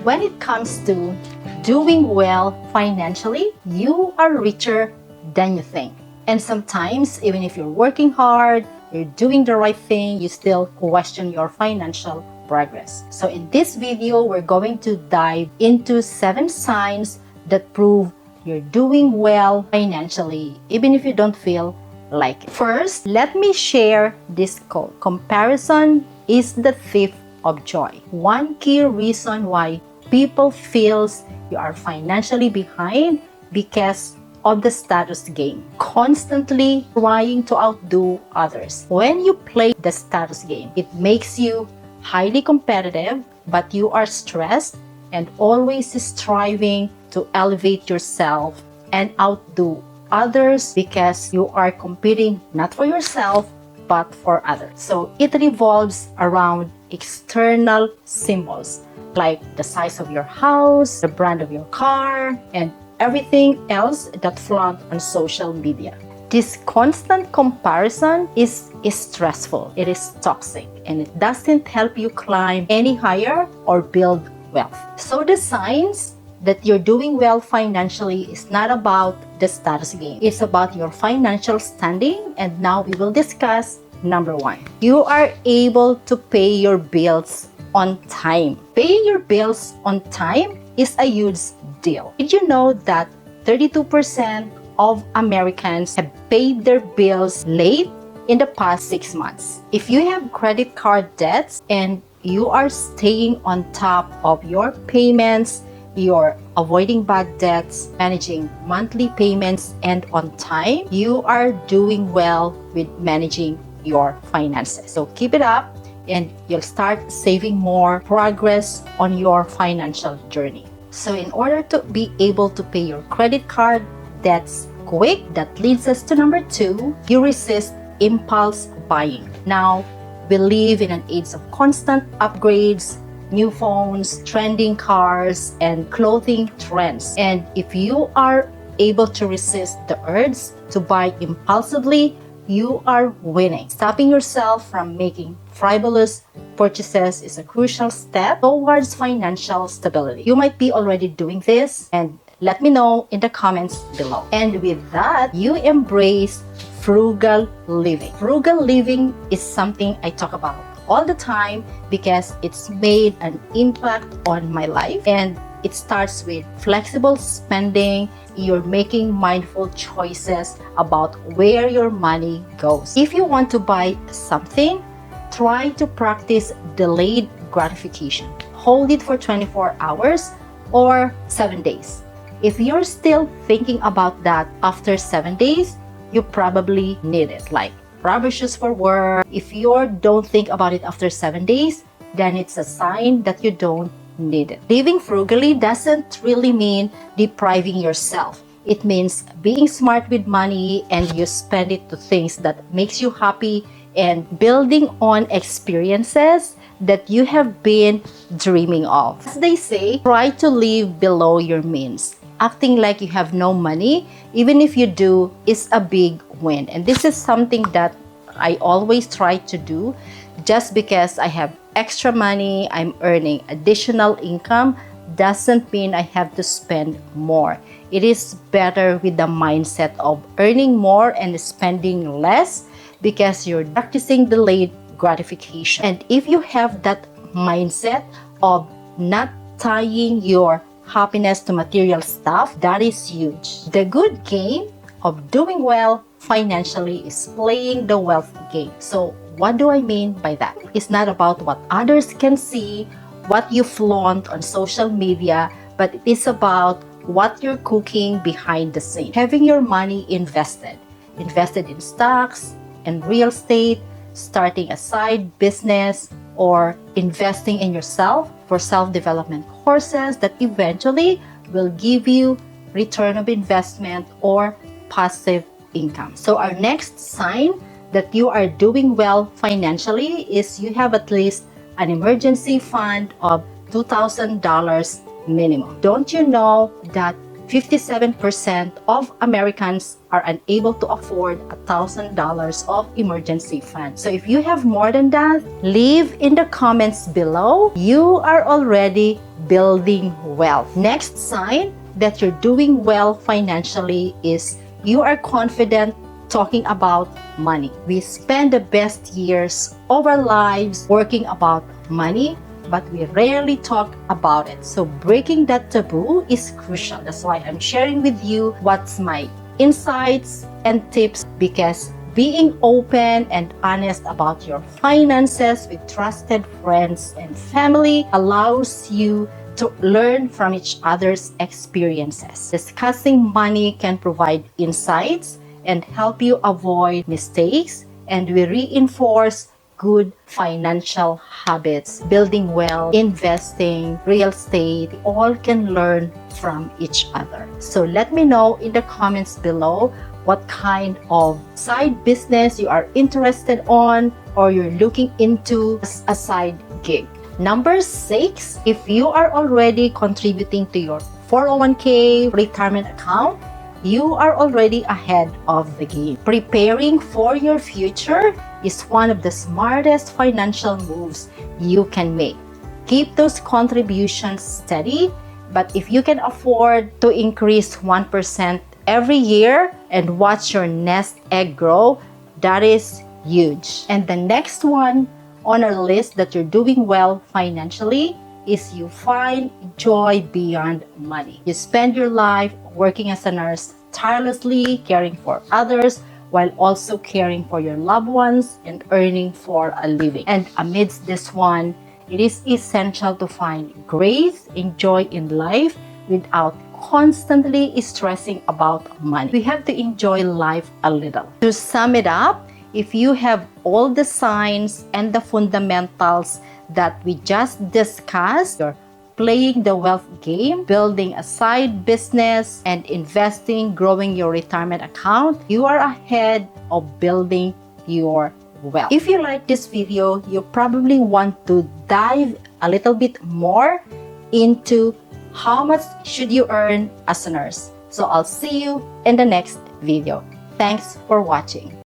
When it comes to doing well financially, you are richer than you think. And sometimes, even if you're working hard, you're doing the right thing, you still question your financial progress. So in this video, we're going to dive into 7 signs that prove you're doing well financially, even if you don't feel like it. First, let me share this quote. Comparison is the thief of joy. One key reason why people feels you are financially behind because of the status game, constantly trying to outdo others. When you play the status game, it makes you highly competitive, but you are stressed and always striving to elevate yourself and outdo others because you are competing not for yourself but for others. So it revolves around external symbols like the size of your house, the brand of your car, and everything else that flaunt on social media. This constant comparison is stressful, it is toxic, and it doesn't help you climb any higher or build wealth. So the signs that you're doing well financially is not about the status game. It's about your financial standing, and now we will discuss number 1. You are able to pay your bills on time. Paying your bills on time is a huge deal. Did you know that 32% of Americans have paid their bills late in the past 6 months? If you have credit card debts and you are staying on top of your payments, you're avoiding bad debts, managing monthly payments, and on time, you are doing well with managing your finances. So keep it up and you'll start saving more progress on your financial journey. So in order to be able to pay your credit card debts quick, that leads us to number 2, you resist impulse buying. Now, we live in an age of constant upgrades, new phones, trending cars, and clothing trends. And if you are able to resist the urge to buy impulsively, you are winning. Stopping yourself from making frivolous purchases is a crucial step towards financial stability. You might be already doing this, and let me know in the comments below. And with that, you embrace frugal living. Frugal living is something I talk about all the time because it's made an impact on my life, and it starts with flexible spending. You're making mindful choices about where your money goes. If you want to buy something, try to practice delayed gratification. Hold it for 24 hours or 7 days. If you're still thinking about that after 7 days, you probably need it, like rubber shoes for work. If you don't think about it after 7 days, then it's a sign that you don't need it. Living frugally doesn't really mean depriving yourself. It means being smart with money, and you spend it to things that makes you happy and building on experiences that you have been dreaming of. As they say, try to live below your means. Acting like you have no money, even if you do, is a big win. And this is something that I always try to do. Just because I have extra money, I'm earning additional income, doesn't mean I have to spend more. It is better with the mindset of earning more and spending less because you're practicing delayed gratification. And if you have that mindset of not tying your happiness to material stuff, that is huge. The good game of doing well financially is playing the wealth game. So what do I mean by that? It's not about what others can see, what you flaunt on social media, but it is about what you're cooking behind the scenes. Having your money invested in stocks and real estate, starting a side business, or investing in yourself for self-development courses that eventually will give you return of investment or passive income. So our next sign that you are doing well financially is you have at least an emergency fund of $2,000 minimum. Don't you know that 57% of Americans are unable to afford $1,000 of emergency fund? So if you have more than that, leave in the comments below. You are already building wealth. Next sign that you're doing well financially is you are confident talking about money. We spend the best years of our lives working about money, but we rarely talk about it. So breaking that taboo is crucial. That's why I'm sharing with you what's my insights and tips, because being open and honest about your finances with trusted friends and family allows you to learn from each other's experiences. Discussing money can provide insights and help you avoid mistakes, and we reinforce good financial habits, building wealth, investing, real estate. All can learn from each other. So let me know in the comments below what kind of side business you are interested on or you're looking into as a side gig. Number 6, if you are already contributing to your 401k retirement account, you are already ahead of the game. Preparing for your future is one of the smartest financial moves you can make. Keep those contributions steady, but if you can afford to increase 1% every year and watch your nest egg grow, that is huge. And the next one on our list that you're doing well financially is you find joy beyond money. You spend your life working as a nurse, tirelessly caring for others while also caring for your loved ones and earning for a living. And amidst this one, it is essential to find grace and joy in life without constantly stressing about money. We have to enjoy life a little. To sum it up, if you have all the signs and the fundamentals that we just discussed, you're playing the wealth game, building a side business, and investing, growing your retirement account, you are ahead of building your wealth. If you like this video, you probably want to dive a little bit more into how much should you earn as a nurse. So I'll see you in the next video. Thanks for watching.